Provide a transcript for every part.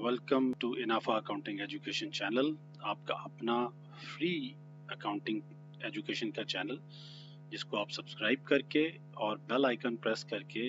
Welcome to इनाफा accounting education channel, आपका अपना फ्री अकाउंटिंग एजुकेशन का चैनल, जिसको आप सब्सक्राइब करके और बेल आइकन प्रेस करके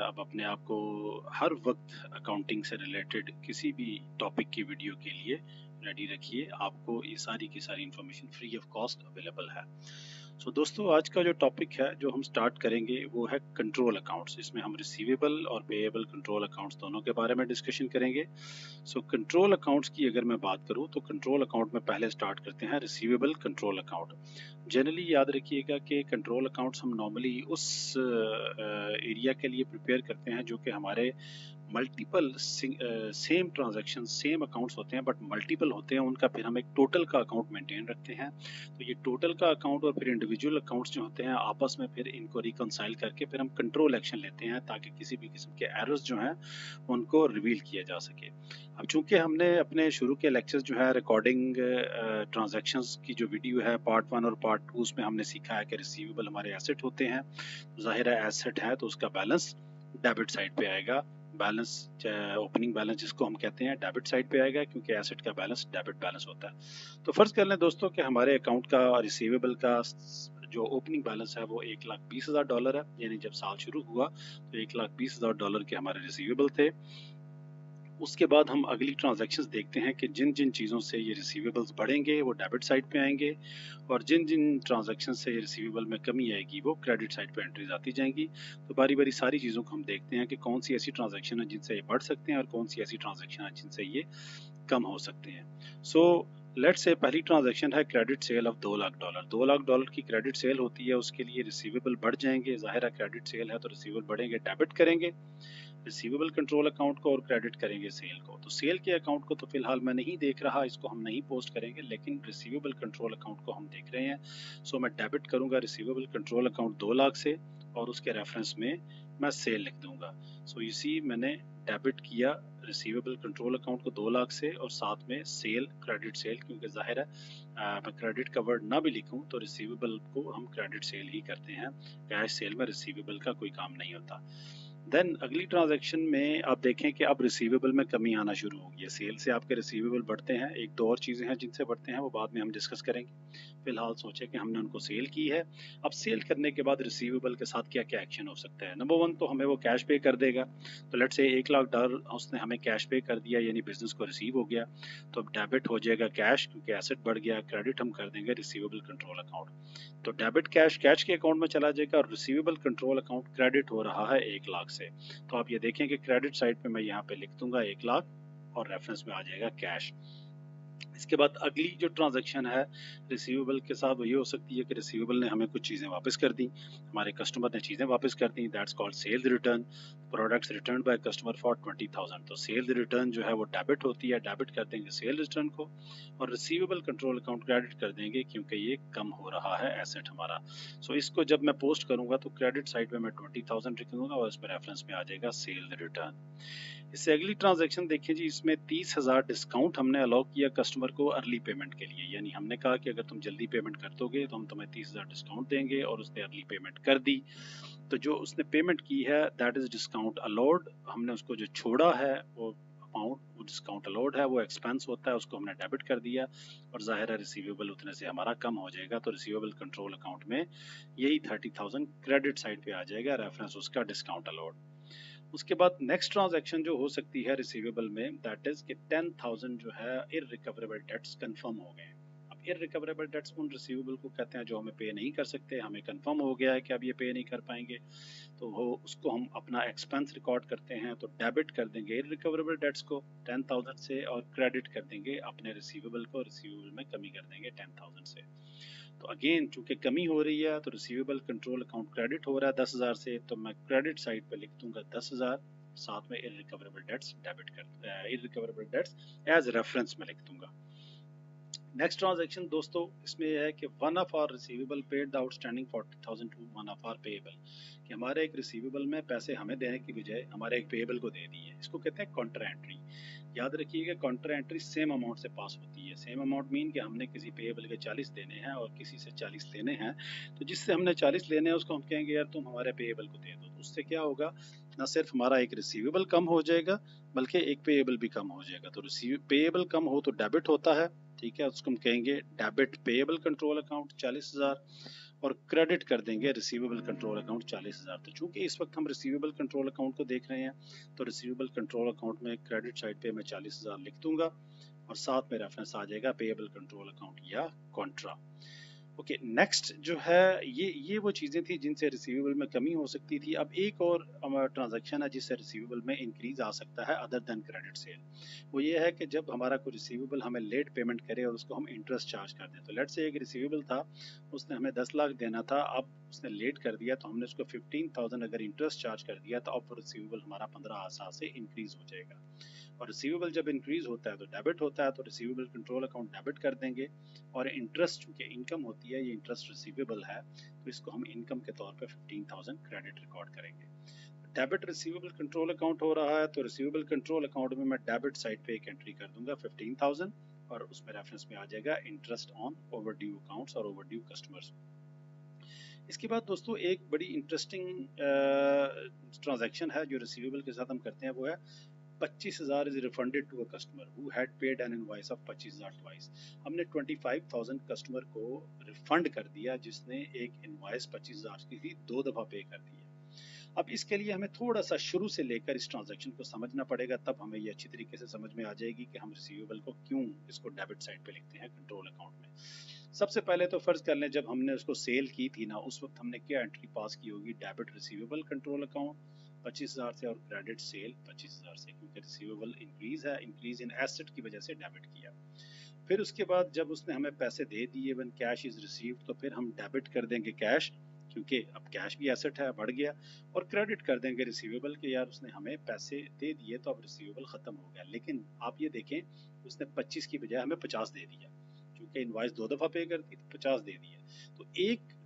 अब अपने आप को हर वक्त अकाउंटिंग से रिलेटेड किसी भी टॉपिक की वीडियो के लिए रेडी रखिए। आपको ये सारी की सारी information free of cost available है। सो दोस्तों, आज का जो टॉपिक है जो हम स्टार्ट करेंगे वो है कंट्रोल अकाउंट्स। इसमें हम रिसीवेबल और पेएबल कंट्रोल अकाउंट्स दोनों के बारे में डिस्कशन करेंगे। सो कंट्रोल अकाउंट्स की अगर मैं बात करूं तो कंट्रोल अकाउंट में पहले स्टार्ट करते हैं रिसीवेबल कंट्रोल अकाउंट। जनरली याद रखिएगा कि कंट्रोल अकाउंट्स हम नॉर्मली उस एरिया के लिए प्रिपेयर करते हैं जो कि हमारे multiple same transaction same accounts होते हैं बट मल्टीपल होते हैं, उनका फिर हम एक टोटल का अकाउंट मेंटेन रखते हैं। तो ये टोटल का अकाउंट और फिर इंडिविजुअल अकाउंट्स जो होते हैं आपस में फिर इनको रिकंसाइल करके फिर हम कंट्रोल एक्शन लेते हैं ताकि किसी भी किस्म के एरर्स जो हैं उनको रिवील किया जा सके। अब चूंकि हमने अपने शुरू के लेक्चर्स जो है रिकॉर्डिंग ट्रांजैक्शंस की जो वीडियो है पार्ट 1 और पार्ट 2, उसमें हमने सीखा है कि रिसीवेबल हमारे एसेट होते हैं। जाहिर है एसेट है तो उसका बैलेंस डेबिट साइड पे आएगा, बैलेंस ओपनिंग बैलेंस जिसको हम कहते हैं डेबिट साइड पे आएगा क्योंकि एसेट का बैलेंस डेबिट बैलेंस होता है। तो फर्ज कर लें दोस्तों कि हमारे अकाउंट का रिसीवेबल का जो ओपनिंग बैलेंस है वो $1,20,000 है, यानी जब साल शुरू हुआ तो $1,20,000 के हमारे रिसीवेबल थे। उसके बाद हम अगली ट्रांजैक्शंस देखते हैं कि जिन जिन चीज़ों से ये रिसीवेबल्स बढ़ेंगे वो डेबिट साइड पे आएंगे और जिन जिन ट्रांजैक्शन से ये रिसीवेबल में कमी आएगी वो क्रेडिट साइड पे एंट्रीज आती जाएंगी। तो बारी बारी सारी चीज़ों को हम देखते हैं कि कौन सी ऐसी ट्रांजैक्शन है जिनसे ये बढ़ सकते हैं और कौन सी ऐसी ट्रांजैक्शन है जिनसे ये कम हो सकते हैं। सो लेट्स से पहली ट्रांजैक्शन है क्रेडिट सेल ऑफ $2,00,000। $2,00,000 की क्रेडिट सेल होती है, उसके लिए रिसीवेबल बढ़ जाएंगे। जाहिर है क्रेडिट सेल है तो रिसीवेबल बढ़ेंगे, डेबिट करेंगे रिसीवेबल कंट्रोल अकाउंट को और क्रेडिट करेंगे सेल को। तो सेल के अकाउंट को तो फिलहाल मैं नहीं देख रहा, इसको हम नहीं पोस्ट करेंगे, लेकिन रिसीवेबल कंट्रोल अकाउंट को हम देख रहे हैं। सो मैं डेबिट करूंगा रिसीवेबल कंट्रोल अकाउंट 2 लाख से और उसके रेफरेंस में मैं सेल लिख दूंगा। सो इसी मैंने डेबिट किया रिसीवेबल कंट्रोल अकाउंट को 2 लाख से और साथ में सेल क्रेडिट सेल, क्योंकि जाहिर है मैं क्रेडिट का वर्ड ना भी लिखूं तो रिसीवेबल को हम क्रेडिट सेल ही करते हैं। कैश सेल में रिसीवेबल का कोई काम नहीं होता। देन अगली ट्रांजैक्शन में आप देखें कि अब रिसीवेबल में कमी आना शुरू हो गई है। सेल से आपके रिसीवेबल बढ़ते हैं, एक दो और चीज़ें हैं जिनसे बढ़ते हैं वो बाद में हम डिस्कस करेंगे। फिलहाल सोचे कि हमने उनको सेल की है। अब सेल करने के बाद रिसीवेबल के साथ क्या क्या एक्शन हो सकता है। नंबर 1 तो हमें वो कैश पे कर देगा। तो लेट्स से $1,00,000 उसने हमें कैश पे कर दिया, यानी बिजनेस को रिसीव हो गया, तो अब डेबिट हो जाएगा कैश क्योंकि एसेट बढ़ गया। क्रेडिट हम कर देंगे रिसीवेबल कंट्रोल अकाउंट। तो डेबिट कैश कैश के अकाउंट में चला जाएगा और रिसीवेबल कंट्रोल अकाउंट क्रेडिट हो रहा है 1 लाख से। तो आप ये देखें कि क्रेडिट साइड पे मैं यहाँ पे लिख दूंगा 1 लाख और रेफरेंस में आ जाएगा कैश। इसके बाद अगली जो ट्रांजैक्शन है रिसीवेबल के साथ वो ये हो सकती है कि रिसीवेबल ने हमें कुछ चीज़ें वापस कर दी, हमारे कस्टमर ने चीज़ें वापस कर दी। That's called sales return. Products return by customer for 20,000। तो सेल्स रिटर्न जो है वो डेबिट होती है, डेबिट कर देंगे सेल रिटर्न को और रिसीवेबल कंट्रोल अकाउंट क्रेडिट कर देंगे क्योंकि ये कम हो रहा है एसेट हमारा। सो इसको जब मैं पोस्ट करूंगा तो क्रेडिट साइड पे मैं 20,000 लिख दूंगा और इस पर रेफरेंस में आ जाएगा सेल रिटर्न। इससे अगली ट्रांजैक्शन देखिए जी, इसमें 30,000 डिस्काउंट हमने अलाउ किया कस्टमर को अर्ली पेमेंट के लिए, यानी हमने कहा कि अगर तुम जल्दी पेमेंट कर दोगे तो हम तुम्हें 30,000 डिस्काउंट देंगे और उसने अर्ली पेमेंट कर दी। तो जो उसने पेमेंट की है दैट इज डिस्काउंट अलाउड। हमने उसको जो छोड़ा है वो अमाउंट, वो डिस्काउंट अलाउड है, वो एक्सपेंस होता है, उसको हमने डेबिट कर दिया और जाहिर है रिसीवेबल उतने से हमारा कम हो जाएगा। तो रिसीवेबल कंट्रोल अकाउंट में यही 30,000 क्रेडिट साइड पे आ जाएगा, रेफरेंस उसका डिस्काउंट अलाउड। उसके बाद नेक्स्ट ट्रांजैक्शन जो हो सकती है रिसीवेबल में दैट इज कि 10,000 जो है इररिकवरेबल डेट्स कंफर्म हो गए। अब इररिकवरेबल डेट्स उन रिसीवेबल को कहते हैं जो हमें पे नहीं कर सकते, हमें कंफर्म हो गया है कि अब ये पे नहीं कर पाएंगे, तो वो उसको हम अपना एक्सपेंस रिकॉर्ड करते हैं। तो डेबिट कर देंगे इररिकवरेबल डेट्स को 10,000 से और क्रेडिट कर देंगे अपने रिसीवेबल को, रिसीवेबल में कमी कर देंगे 10,000 से। तो अगेन चूंकि कमी हो रही है तो रिसीवेबल कंट्रोल अकाउंट क्रेडिट हो रहा है 10,000 से, तो मैं क्रेडिट साइड पे लिख दूंगा 10,000, साथ में इररिकवरेबल डेट्स डेबिट कर इररिकवरेबल डेट्स एज रेफरेंस में लिख दूंगा। नेक्स्ट ट्रांजैक्शन दोस्तों इसमें यह है कि one of our receivable paid the outstanding 40,000 to one of our payable, कि हमारे एक रिसीवेबल में पैसे हमें देने की बजाय हमारे एक पेएबल को दे दिए। इसको कहते हैं कॉन्ट्रा एंट्री। याद रखिएगा कॉन्ट्रा एंट्री सेम अमाउंट से पास होती है। सेम अमाउंट मीन कि हमने किसी पेएबल के 40 देने हैं और किसी से 40 लेने हैं, तो जिससे हमने 40 लेने हैं उसको हम कहेंगे यार तुम हमारे पेएबल को दे दो। तो उससे क्या होगा ना सिर्फ हमारा एक रिसीवेबल कम हो जाएगा बल्कि एक पेएबल भी कम हो जाएगा। तो पेएबल कम हो तो डेबिट होता है, ठीक है, उसको हम कहेंगे डेबिट पेएबल कंट्रोल अकाउंट 40,000 और क्रेडिट कर देंगे रिसीवेबल कंट्रोल अकाउंट 40,000। तो चूंकि इस वक्त हम रिसीवेबल कंट्रोल अकाउंट को देख रहे हैं तो रिसीवेबल कंट्रोल अकाउंट में क्रेडिट साइड पे मैं 40,000 लिख दूंगा और साथ में रेफरेंस आ जाएगा पेएबल कंट्रोल अकाउंट या कॉन्ट्रा। ओके, नेक्स्ट जो है ये वो चीज़ें थी जिनसे रिसीवेबल में कमी हो सकती थी। अब एक और ट्रांजैक्शन है जिससे रिसीवेबल में इंक्रीज आ सकता है अदर देन क्रेडिट सेल। वो ये है कि जब हमारा कोई रिसीवेबल हमें लेट पेमेंट करे और उसको हम इंटरेस्ट चार्ज कर दें। तो लेट से एक रिसीवेबल था, उसने हमें 10 लाख देना था, अब उसने लेट कर दिया तो हमने उसको 15,000 अगर इंटरेस्ट चार्ज कर दिया तो अब वो रिसीवेबल हमारा 15,000 से इंक्रीज हो जाएगा। और रिसीवेबल जब इंक्रीज होता है तो डेबिट होता है, तो रिसीवेबल कंट्रोल अकाउंट डेबिट कर देंगे। और इंटरेस्ट चूंकि इनकम होती है, ये इंटरेस्ट रिसीवेबल है, तो इसको हम इनकम के तौर पे 15,000 क्रेडिट रिकॉर्ड करेंगे। डेबिट रिसीवेबल कंट्रोल अकाउंट हो रहा है तो रिसीवेबल कंट्रोल अकाउंट में मैं डेबिट साइड पे एक एंट्री कर दूंगा 15,000 और उसमें रेफरेंस में आ जाएगा इंटरेस्ट ऑन ओवरड्यू अकाउंट्स और ओवरड्यू कस्टमर्स। इसके बाद दोस्तों एक बड़ी इंटरेस्टिंग ट्रांजैक्शन है जो रिसीवेबल के साथ हम करते हैं, वो है 25,000 is refunded to a customer who had paid an invoice of 25,000 twice। हमने 25,000 कस्टमर को रिफंड कर दिया जिसने एक इनवॉइस 25,000 की थी, 2 दफा पे कर दी है। अब इसके लिए हमें थोड़ा सा शुरू से लेकर इस ट्रांजैक्शन को समझना पड़ेगा, तब हमें ये अच्छी तरीके से समझ में आ जाएगी कि हम रिसीवेबल को क्यों इसको डेबिट साइड पे लिखते हैं कंट्रोल अकाउंट में। सबसे पहले तो फर्ज कर लें जब हमने उसको सेल की थी ना, उस वक्त हमने क्या एंट्री पास की होगी, डेबिट रिसीवेबल कंट्रोल अकाउंट 25,000 से और क्रेडिट सेल 25,000 से, क्योंकि रिसीवेबल इंक्रीज है, इंक्रीज इन एसेट की वजह से डेबिट किया। फिर उसके बाद जब उसने हमें पैसे दे दिए व्हेन कैश इज रिसीव्ड, तो फिर हम डेबिट कर देंगे कैश, क्योंकि अब कैश भी एसेट है, बढ़ गया, और क्रेडिट कर देंगे रिसीवेबल के यार उसने हमें पैसे दे दिए तो अब रिसीवेबल खत्म हो गया। लेकिन आप ये देखें उसने 25 की बजाय हमें 50 दे दिया, क्योंकि इनवॉइस 2 दफा पे करती तो 50 दे दिए, तो एक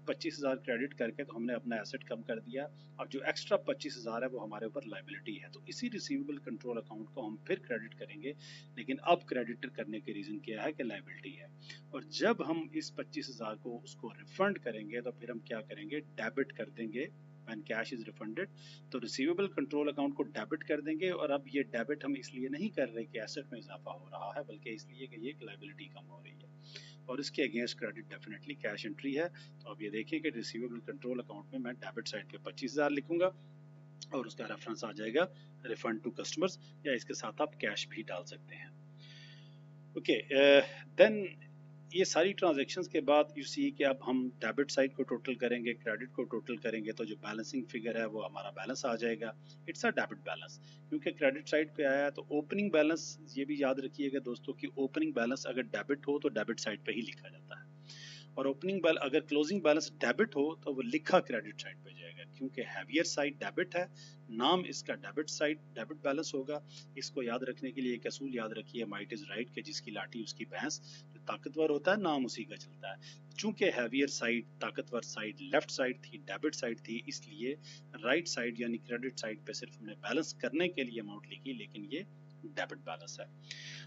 25,000 क्रेडिट करके तो हमने अपना एसेट कम कर दिया। अब जो एक्स्ट्रा 25,000 है वो हमारे ऊपर लाइबिलिटी है, तो इसी रिसीवेबल कंट्रोल अकाउंट को हम फिर क्रेडिट करेंगे, लेकिन अब क्रेडिट करने के रीजन क्या है कि लाइबिलिटी है। और जब हम इस 25,000 को उसको रिफंड करेंगे तो फिर हम क्या करेंगे, डेबिट कर देंगे when कैश इज रिफंडेड, तो रिसीवेबल कंट्रोल अकाउंट को डेबिट कर देंगे। और अब ये डेबिट हम इसलिए नहीं कर रहे कि एसेट में इजाफा हो रहा है, बल्कि इसलिए कि ये लाइबिलिटी कम हो रही है और इसके against credit definitely cash entry है। तो अब ये देखिए कि रिसीवेबल कंट्रोल अकाउंट में मैं डेबिट साइड पे 25,000 लिखूंगा और उसका रेफरेंस आ जाएगा रिफंड टू कस्टमर्स, या इसके साथ आप कैश भी डाल सकते हैं। ओके, देन ये सारी ट्रांजैक्शंस के बाद यू सी कि अब हम डेबिट साइड को टोटल करेंगे, क्रेडिट को टोटल करेंगे, तो जो बैलेंसिंग फिगर है वो हमारा बैलेंस आ जाएगा। इट्स अ डेबिट बैलेंस, क्योंकि क्रेडिट साइड पे आया है। तो ओपनिंग बैलेंस, ये भी याद रखिएगा दोस्तों कि ओपनिंग बैलेंस अगर डेबिट हो तो डेबिट साइड पे ही लिखा जाता है, और ओपनिंग बैलेंस अगर क्लोजिंग बैलेंस डेबिट हो तो वो लिखा क्रेडिट साइड पे जाएगा, क्योंकि हैवियर साइड डेबिट है, नाम इसका डेबिट साइड डेबिट बैलेंस होगा। इसको याद रखने के लिए एक असूल याद रखिए, माइट इज राइट, कि जिसकी लाठी उसकी भैंस, जो ताकतवर होता है नाम उसी का चलता है। चूंकि हैवियर साइड ताकतवर साइड लेफ्ट साइड थी, डेबिट साइड थी, इसलिए राइट साइड यानी क्रेडिट साइड पे सिर्फ हमने बैलेंस करने के लिए अमाउंट लिखी, लेकिन ये डेबिट बैलेंस है।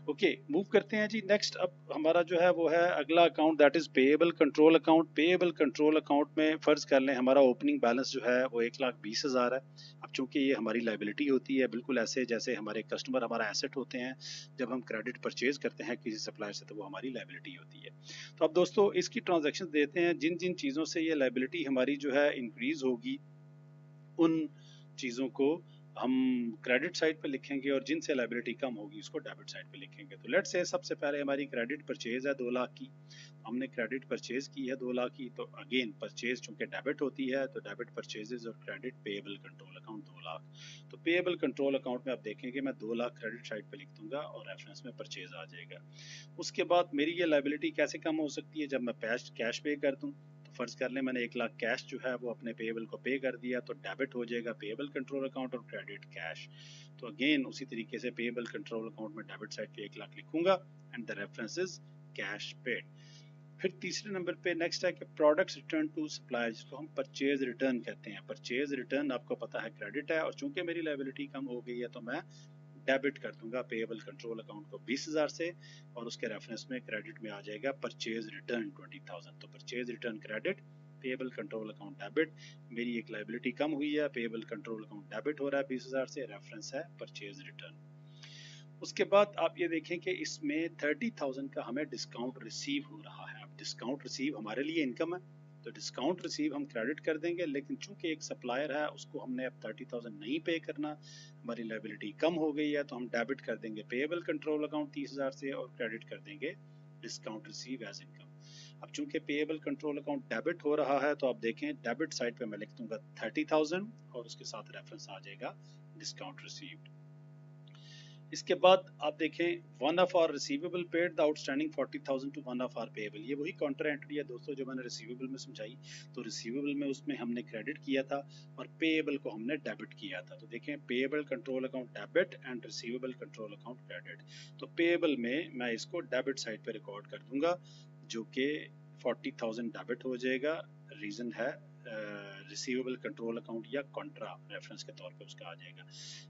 ओके, मूव करते हैं जी नेक्स्ट। अब हमारा जो है वो है अगला account, that is payable control account. Payable control account में फर्ज कर लें हमारा ओपनिंग बैलेंस जो है वो 1,20,000 है। अब चूंकि ये हमारी लाइबिलिटी होती है, बिल्कुल ऐसे जैसे हमारे कस्टमर हमारा एसेट होते हैं, जब हम क्रेडिट परचेज करते हैं किसी सप्लायर से तो वो हमारी लाइबिलिटी होती है। तो अब दोस्तों इसकी ट्रांजेक्शन देते हैं, जिन जिन चीज़ों से ये लाइबिलिटी हमारी जो है इंक्रीज होगी उन चीज़ों को हम क्रेडिट साइड पे लिखेंगे, और जिनसे लाइबिलिटी कम होगी उसको डेबिट साइड पे लिखेंगे। तो लेट्स से सबसे पहले हमारी क्रेडिट परचेज है 2 लाख की, हमने क्रेडिट परचेज की है 2 लाख की, तो अगेन परचेज चूंकि डेबिट होती है तो डेबिट परचेजेस और credit payable control account 2 lakh. तो पेएबल कंट्रोल अकाउंट में आप देखेंगे मैं 2 लाख क्रेडिट साइड पे लिख दूंगा और रेफरेंस में परचेज आ जाएगा। उसके बाद मेरी ये लाइबिलिटी कैसे कम हो सकती है, जब मैं कैश पे कर दूं। फर्ज कर लें मैंने 1 लाख कैश जो है वो अपने पेएबल को पे कर दिया, तो डेबिट हो जाएगा पेएबल कंट्रोल अकाउंट और क्रेडिट कैश। तो अगेन उसी तरीके से पेएबल कंट्रोल अकाउंट में डेबिट साइड पे 1 लाख लिखूंगा and the reference is cash paid. फिर तीसरे नंबर पे नेक्स्ट है कि प्रोडक्ट्स रिटर्न टू सप्लायर, जिसको हम परचेज रिटर्न कहते हैं। परचेज रिटर्न आपको पता है क्रेडिट है, और चूंकि मेरी लायबिलिटी कम हो गई है तो मैं डेबिट कर दूंगा पेएबल कंट्रोल अकाउंट को 20,000 से, और उसके रेफरेंस में क्रेडिट में आ जाएगा परचेज रिटर्न 20,000। तो purchase return credit, payable control account debit, मेरी एक लाइबिलिटी कम हुई है, पेएबल कंट्रोल अकाउंट डेबिट हो रहा है 20,000 से, रेफरेंस है परचेज रिटर्न। उसके बाद आप ये देखें कि इसमें 30,000 का हमें डिस्काउंट रिसीव हो रहा है। अब डिस्काउंट रिसीव हमारे लिए इनकम है, तो डिस्काउंट रिसीव हम क्रेडिट कर देंगे, लेकिन चूंकि एक सप्लायर है उसको हमने अब 30,000 नहीं पे करना, हमारी लायबिलिटी कम हो गई है, तो हम डेबिट कर देंगे पेएबल कंट्रोल अकाउंट 30,000 से और क्रेडिट कर देंगे डिस्काउंट रिसीव एज इनकम। अब चूंकि पेएबल कंट्रोल अकाउंट डेबिट हो रहा है, तो आप देखें डेबिट साइड पे मैं लिख दूंगा 30,000 और उसके साथ रेफरेंस आ जाएगा डिस्काउंट रिसीव्ड। इसके बाद आप देखें one of our receivable paid the outstanding 40,000 to one of our payable, ये वही काउंटर एंट्री है दोस्तों जो मैंने रिसीवेबल में समझाई। तो रिसीवेबल में उसमें हमने क्रेडिट किया था और पेएबल को हमने डेबिट किया था। तो देखें payable control account debit and receivable control account credit. तो पेएबल में मैं इसको डेबिट साइड पे रिकॉर्ड कर दूंगा, जो कि 40,000 डेबिट हो जाएगा, रीजन है रिसीवेबल कंट्रोल अकाउंट या कॉन्ट्रा रेफरेंस के तौर पे उसका आ जाएगा।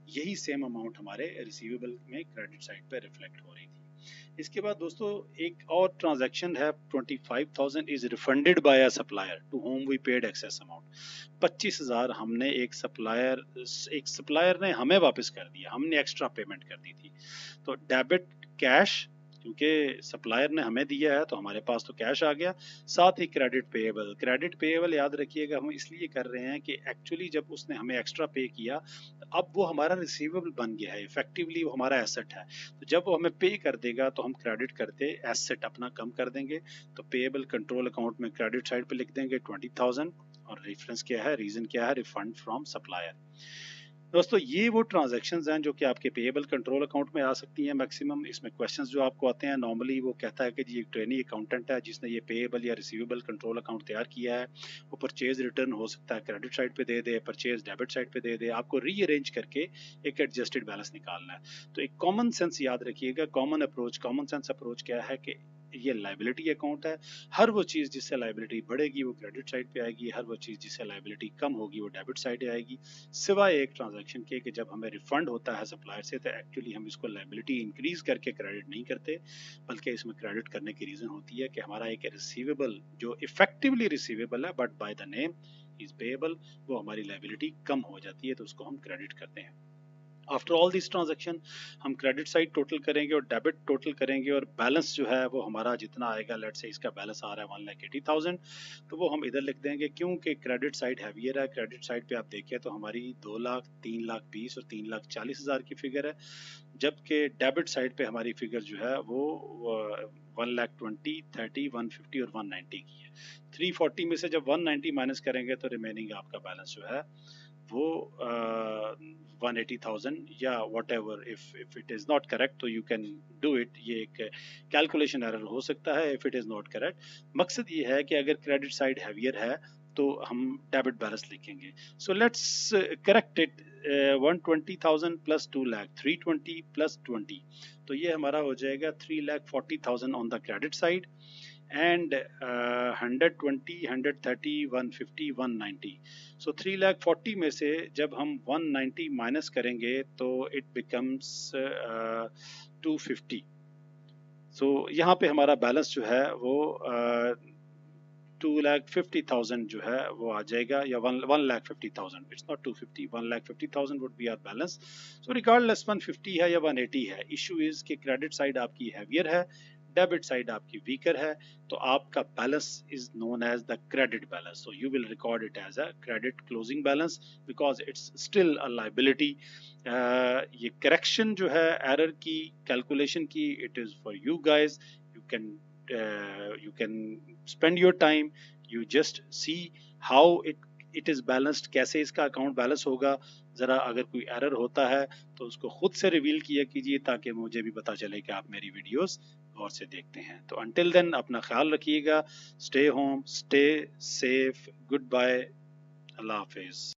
यही सेम अमाउंट हमारे रिसीवेबल में क्रेडिट साइड पे रिफ्लेक्ट हो रही थी। इसके बाद दोस्तों एक और ट्रांजैक्शन है, 25,000 is refunded by a supplier to whom we paid excess amount. 25,000 हमने एक सप्लायर ने हमें वापस कर दिया, हमने एक्स्ट्रा पेमेंट कर दी थी। तो डेबिट कैश, क्योंकि सप्लायर ने हमें दिया है तो हमारे पास तो कैश आ गया, साथ ही क्रेडिट पेएबल। क्रेडिट पेएबल याद रखिएगा हम इसलिए कर रहे हैं कि एक्चुअली जब उसने हमें एक्स्ट्रा पे किया अब वो हमारा रिसीवेबल बन गया है, इफेक्टिवली वो हमारा एसेट है। तो जब वो हमें पे कर देगा तो हम क्रेडिट करते एसेट अपना कम कर देंगे। तो पेएबल कंट्रोल अकाउंट में क्रेडिट साइड पे लिख देंगे 20,000 और रेफरेंस क्या है, रीजन क्या है, रिफंड फ्रॉम सप्लायर। दोस्तों ये वो ट्रांजैक्शंस हैं जो कि आपके पेएबल कंट्रोल अकाउंट में आ सकती हैं मैक्सिमम। इसमें क्वेश्चंस जो आपको आते हैं नॉर्मली वो कहता है कि जी एक ट्रेनी अकाउंटेंट है जिसने ये पेएबल या रिसीवेबल कंट्रोल अकाउंट तैयार किया है, वो परचेज रिटर्न हो सकता है क्रेडिट साइड पे दे दे, परचेज डेबिट साइड पे दे दे, आपको रीअरेंज करके एक एडजस्टेड बैलेंस निकालना है। तो एक कॉमन सेंस याद रखिएगा, कॉमन सेंस अप्रोच क्या है कि ये लाइबिलिटी अकाउंट है, हर वो चीज़ जिससे लाइबिलिटी बढ़ेगी वो क्रेडिट साइड पे आएगी, हर वो चीज़ जिससे लाइबिलिटी कम होगी वो डेबिट साइड आएगी, सिवाय एक ट्रांजैक्शन के कि जब हमें रिफंड होता है सप्लायर से तो एक्चुअली हम इसको लाइबिलिटी इंक्रीज करके क्रेडिट नहीं करते, बल्कि इसमें क्रेडिट करने की रीज़न होती है कि हमारा एक रिसीवेबल जो इफेक्टिवली रिसीवेबल है but by the name is payable, वो हमारी लाइबिलिटी कम हो जाती है तो उसको हम क्रेडिट करते हैं। आफ्टर ऑल दिस ट्रांजैक्शन हम क्रेडिट साइड टोटल करेंगे और डेबिट टोटल करेंगे और बैलेंस जो है वो हमारा जितना आएगा, लेट्स से इसका बैलेंस आ रहा है 1,80,000, तो वो हम इधर लिख देंगे क्योंकि क्रेडिट साइड हैवियर है। क्रेडिट साइड पे आप देखें तो हमारी 2 लाख, 3 लाख 20 और 3 लाख 40,000 की फिगर है, जबकि डेबिट साइड पे हमारी फिगर जो है वो 1,20,000, 30, 150 और 190 की है। 340 में से जब 190 माइनस करेंगे तो रिमेनिंग आपका बैलेंस जो है वो 180,000 या what ever. If it is not correct तो यू कैन डू इट, ये एक कैलकुलेशन एरर हो सकता है if it is not correct. मकसद ये है कि अगर क्रेडिट साइड हैवियर है तो हम डेबिट बैलेंस लिखेंगे। So let's correct it, 120,000 plus 2 lakh 320 plus 20, तो ये हमारा हो जाएगा 3,40,000 on the credit side and 120, 130, 150, 190। So 3,40,000 में से जब हम 190 माइनस करेंगे तो इट बिकम्स 250। सो यहाँ पे हमारा बैलेंस जो है वो 2,50,000 जो है वो आ जाएगा, या 1,50,000, it's not 250, 1,50,000 would be our balance. So regardless 150 है या 180 है, इशू इज कि क्रेडिट साइड आपकी हैवियर है, डेबिट साइड आपकी वीकर है, तो आपका balance is known as the credit balance. So you will record it as a credit closing balance because it's still a liability. ये करेक्शन जो है एरर की कैलकुलेशन की, it is for you guys, you can spend your time, you just see how it is balanced, कैसे इसका account balance होगा। ज़रा अगर कोई एरर होता है तो उसको खुद से रिवील किया कीजिए ताकि मुझे भी पता चले कि आप मेरी वीडियोस गौर से देखते हैं। तो until then अपना ख्याल रखिएगा, stay home, stay safe, goodbye, अल्लाह हाफिज़।